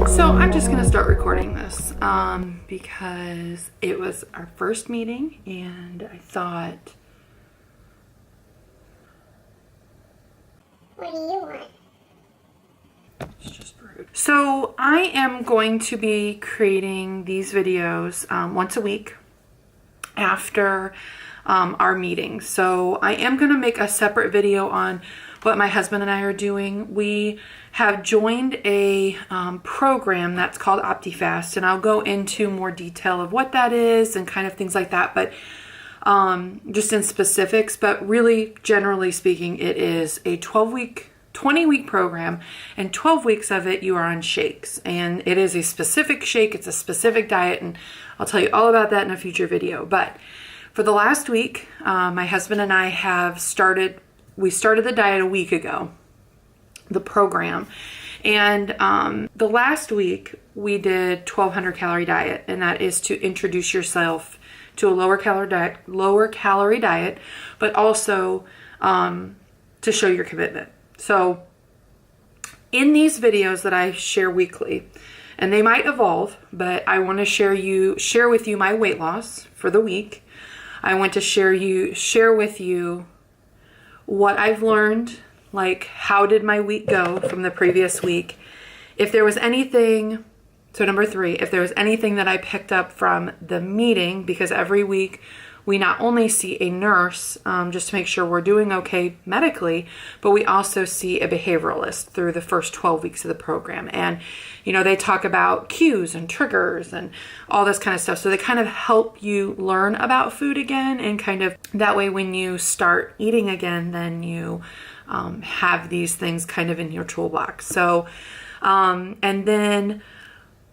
So I'm just gonna start recording this because it was our first meeting and I thought, what do you want? it's just rude. So I am going to be creating these videos once a week after our meetings. So I am gonna make a separate video on what my husband and I are doing. We have joined a program that's called OptiFast, and I'll go into more detail of what that is and kind of things like that, but just in specifics. But really, generally speaking, it is a 20-week program, and 12 weeks of it you are on shakes, and it is a specific shake, it's a specific diet, and I'll tell you all about that in a future video. But for the last week, my husband and I have started the diet a week ago, the program. And the last week we did 1,200 calorie diet, and that is to introduce yourself to a lower calorie diet, but also to show your commitment. So in these videos that I share weekly, and they might evolve, but I want to share with you my weight loss for the week. I want to share with you what I've learned, like how did my week go from the previous week. If there was anything, so number 3, if there was anything that I picked up from the meeting, because every week we not only see a nurse just to make sure we're doing okay medically, but we also see a behavioralist through the first 12 weeks of the program. And, you know, they talk about cues and triggers and all this kind of stuff. So they kind of help you learn about food again, and kind of that way when you start eating again, then you have these things kind of in your toolbox. So, and then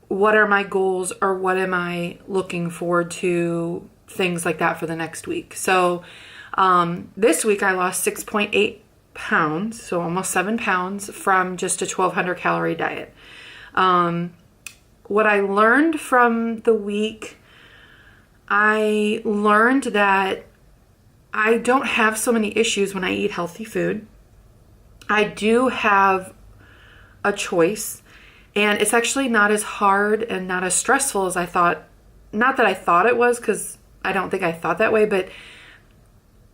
what are my goals, or what am I looking forward to, things like that for the next week. So this week I lost 6.8 pounds, so almost 7 pounds from just a 1,200 calorie diet. What I learned from the week, I learned that I don't have so many issues when I eat healthy food. I do have a choice, and it's actually not as hard and not as stressful as I thought. Not that I thought it was, because I don't think I thought that way, but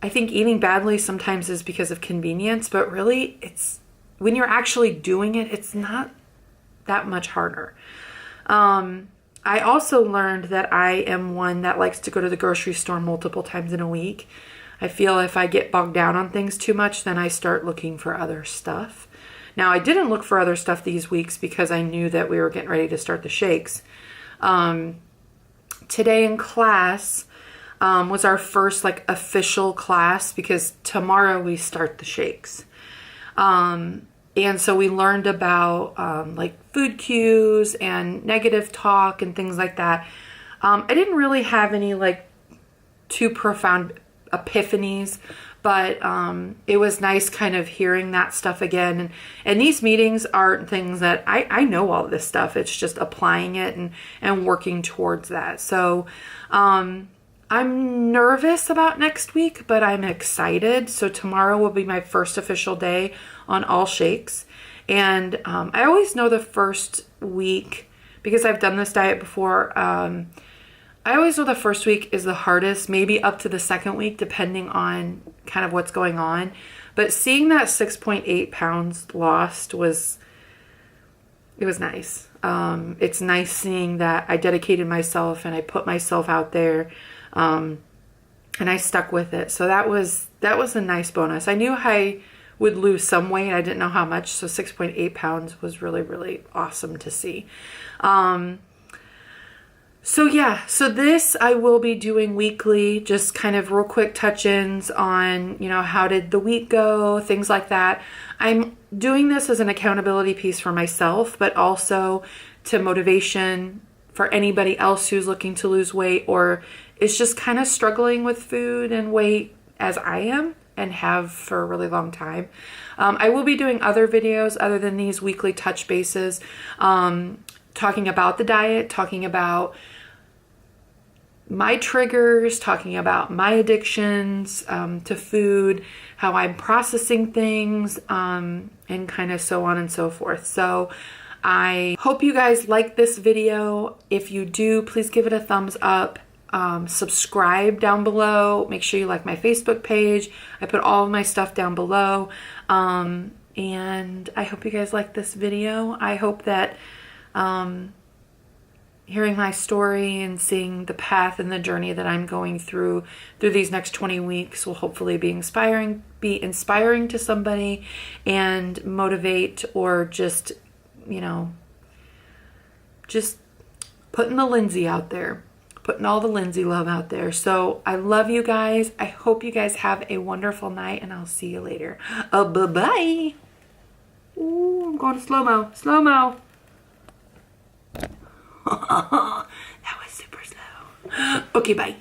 I think eating badly sometimes is because of convenience, but really it's when you're actually doing it, it's not that much harder. I also learned that I am one that likes to go to the grocery store multiple times in a week. I feel if I get bogged down on things too much, then I start looking for other stuff. Now, I didn't look for other stuff these weeks because I knew that we were getting ready to start the shakes. Today in class was our first official class, because tomorrow we start the shakes. And so we learned about food cues and negative talk and things like that. I didn't really have any too profound epiphanies, but it was nice kind of hearing that stuff again. And these meetings aren't things that I know all this stuff. It's just applying it and working towards that. So I'm nervous about next week, but I'm excited. So tomorrow will be my first official day on all shakes. And I always know the first week, because I've done this diet before, I always know the first week is the hardest, maybe up to the second week, depending on kind of what's going on. But seeing that 6.8 pounds lost it was nice. It's nice seeing that I dedicated myself and I put myself out there, and I stuck with it. So that was a nice bonus. I knew I would lose some weight. I didn't know how much. So 6.8 pounds was really, really awesome to see. So this I will be doing weekly, just kind of real quick touch-ins on, how did the week go, things like that. I'm doing this as an accountability piece for myself, but also to motivation for anybody else who's looking to lose weight or is just kind of struggling with food and weight as I am and have for a really long time. I will be doing other videos other than these weekly touch bases, talking about the diet, talking about my triggers, talking about my addictions to food, how I'm processing things, and kind of so on and so forth. So I hope you guys like this video. If you do, please give it a thumbs up. Subscribe down below. Make sure you like my Facebook page. I put all of my stuff down below. And I hope you guys like this video. I hope that hearing my story and seeing the path and the journey that I'm going through these next 20 weeks will hopefully be inspiring to somebody and motivate, or just, you know, just putting the Lindsey out there, putting all the Lindsey love out there. So I love you guys. I hope you guys have a wonderful night, and I'll see you later. Bye-bye. Ooh, I'm going to slow-mo. Slow-mo. That was super slow. Okay, bye.